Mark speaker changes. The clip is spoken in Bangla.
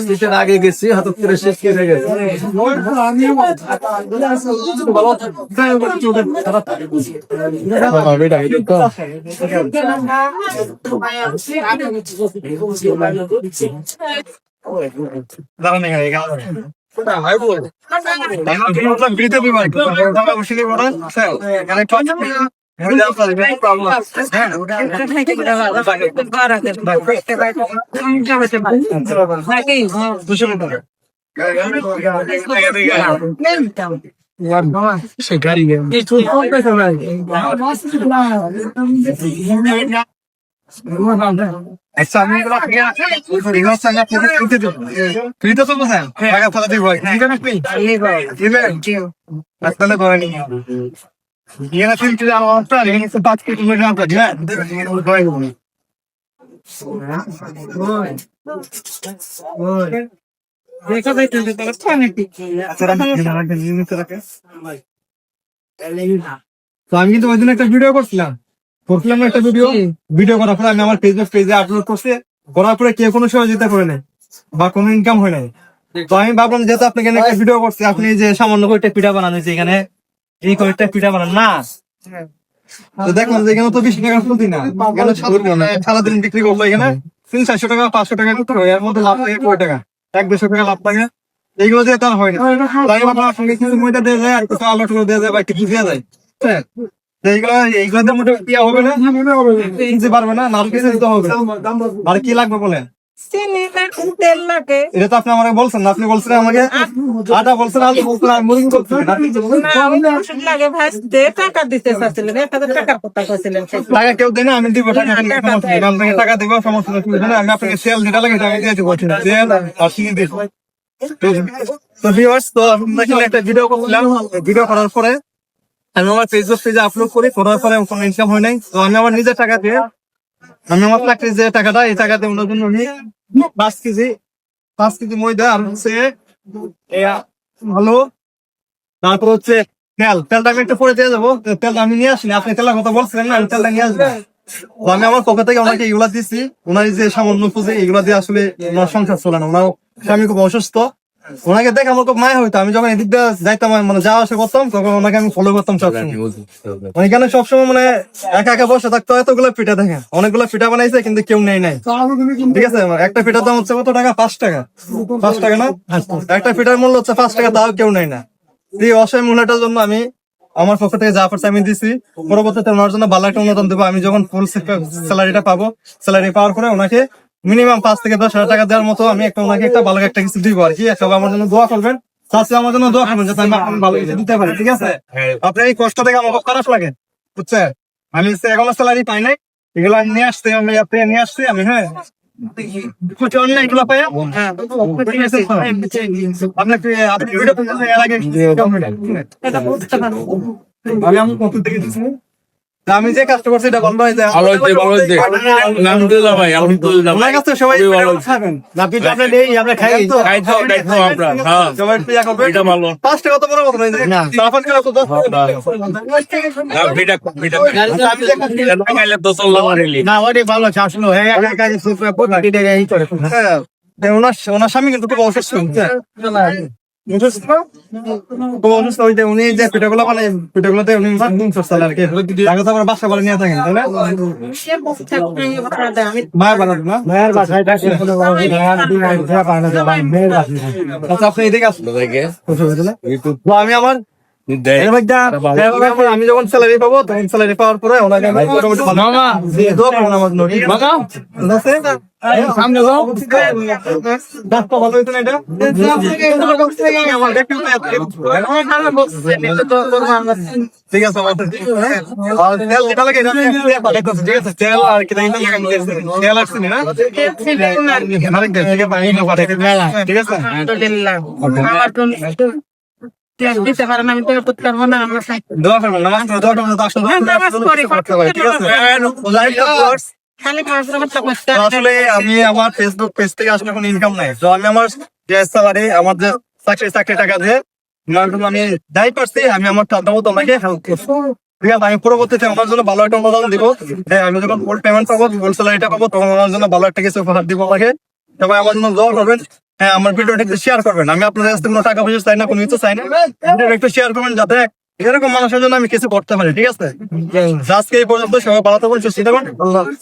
Speaker 1: শীতের আগে গেছি হঠাৎ করে শেষ কেটে গেছে আমি কিন্তু ওই দিন একটা ভিডিও করছিলাম একটা ভিডিও করার পরে আমি আমার পেজে আপলোড করছি, করার পরে কেউ কোনো সহযোগিতা করে নাই বা কোনো ইনকাম হয় নাই। তো আমি ভাবলাম যেহেতু আপনাকে একটা ভিডিও করছি, আপনি যে সামান্য কয়েকটা পিঠা বানানো হয়েছে এখানে, এই কয়েকটা পিঠা বানান না, তো দেখলাম যে এখানে তো 20 টাকা প্রতি না, সারাদিন বিক্রি করবো এখানে 300-400 টাকা 500 টাকা করতে হয়, এর মধ্যে লাভ থাকে কয় টাকা, 100-200 টাকা লাভ থাকে, এইগুলো দিয়ে তার হয় না। তাই ভাবলাম আপনাকে কিছু ময়দা দেওয়া যায়, আর কিছু আলু টুলো দেওয়া যায় বা কিছু দেওয়া যায়, এইগুলো মোটামুটি হবে না, পারবে না, নারকেল কিছু দিতে হবে। আর কি লাগবে বলেন?
Speaker 2: তেল লাগে।
Speaker 1: এটা তো আপনি আমাকে বলছেন না, আপনি বলছেন আমাকে আটা বলছেন, আলু বলছেন, আর মুড়ি বলছেন
Speaker 2: লাগে ভাজতে টাকা দিতে চাচ্ছিলেন, 1000 টাকার কথা কইছিলেন।
Speaker 1: টাকা কেউ দেয় না, আমি দিব টাকা, আপনাকে টাকা দিব, সমস্যা নেই, আমি আপনাকে সেল যেটা লাগে আমি দিয়ে দেবো, সেল আর চিনি দিব। তো ভিউয়ার্স, তো আপনাকে একটা ভিডিও করলাম, ভিডিও করার পরে আমি আমার ফেসবুক পেজে আপলোড করি, করার পরে কোনো ইনকাম হয় নাই। তো আমি আমার নিজের টাকা দিয়ে, আমি আমার চাকরির যে টাকাটা, এই টাকা দিয়ে ওনার জন্য আমি 5 কেজি ময়দা আর হচ্ছে ভালো, তারপর হচ্ছে তেলটা আমি একটু পরে দিয়ে যাবো। তেলটা আমি নিয়ে আসিনি, আপনি তেলের কথা বলছিলেন না, আমি তেলটা নিয়ে আসবো। তো আমি আমার পকেট থেকে ওনাকে এগুলা দিচ্ছি, ওনার যে সামান্য পুঁজি এগুলা দিয়ে আসলে ওনার সংসার চলে না, ওনার স্বামী খুব অসুস্থ। ওনাকে দেখে আমার খুব মায়া হইতো, আমি যখন এদিক দিয়ে যাইতাম, মানে যাওয়া আসা করতাম, তখন ওনাকে আমি ফলো করতাম সবসময়। ওইখানে সবসময় মানে একা একা বসে থাকতো, এতগুলো পিঠা দেখেন, অনেকগুলো পিঠা বানাইছে কিন্তু কেউ নেই নাই, ঠিক আছে। একটা পিঠার দাম হচ্ছে কত টাকা? 5 টাকা, 5 টাকা না, একটা পিঠার মূল্য হচ্ছে 5 টাকা, তাও কেউ নেই না। এই অসহায় মূল্যটার জন্য আমি আমার পক্ষ থেকে যা পারছি আমি দিছি, পরবর্তীতে ওনার জন্য ভালো একটা অনুদান দেবো। আমি যখন ফুল স্যালারিটা পাবো, স্যালারি পাওয়ার পরে ওনাকে মিনিমাম 5 থেকে 10,000 টাকা দেওয়ার মতো আমি ওনাকে একটা ভালো একটা কিছু দিব আর কি। সবাই আমার জন্য দোয়া করবেন, আমার জন্য দোয়া করবেন যাতে আমি ভালো কিছু দিতে পারি, ঠিক আছে। আপনার এই কষ্ট থেকে আমার খুব খারাপ লাগে, বুঝছেন। আমি এখনো স্যালারি পাই নাই, এগুলো নিয়ে আসতে আমি নিয়ে আসছি আমি, হ্যাঁ এগুলো পাই আপনাকে আমি যে কাজটা করছি এটা বন্ধ হয়ে যায়। সবাই কত বড় কথা ওনার স্বামী কিন্তু খুব অসুস্থ, উনি যে পিঠাগুলো মানে পিঠাগুলোতে উনি আর কি বাসা করে নিয়ে থাকেন, তাই না? মায়ের বাড়ি না, মায়ের বাসায় আপনি এদিকে আসলো। আমি আমার আমি যখন স্যালারি পাবো, তখন স্যালারি পাওয়ার পরে ওনাকে ঠিক আছে তেল আর কি তেল আসছে না, ঠিক আছে। দিতে পারেন, আমি তো করতে পারবো না। আসলে আমি আমার ফেসবুক পেজ থেকে আসলে কোনো ইনকাম নাই, তো আমি আমার স্যালারি, আমার যে চাকরি টাকা দিয়ে আমি যাই পারছি, আমি আমার মতো আমাকে হেল্প করছি, ঠিক আছে। আমি পরবর্তীতে আমার জন্য ভালো একটা অনুদান দিব, আমি যখন ফুল পেমেন্ট পাবো, ফুল স্যালারিটা পাবো, তখন আমার জন্য ভালো একটা কিছু উপহার দিব আমাকে, সবাই আমার জন্য দোয়া করবেন। হ্যাঁ, আমার ভিডিওটা একটু শেয়ার করবেন। আমি আপনাদের কাছ থেকে কোনো টাকা পয়সা চাই না, কোনো কিছু চাই না। ভিডিওটা একটু শেয়ার করবেন যাতে এরকম মানুষের জন্য আমি কিছু করতে পারি, ঠিক আছে? আজকে এই পর্যন্ত, সবাই ভালো থাকবেন, সুস্থ থাকবেন। আল্লাহ হাফেজ।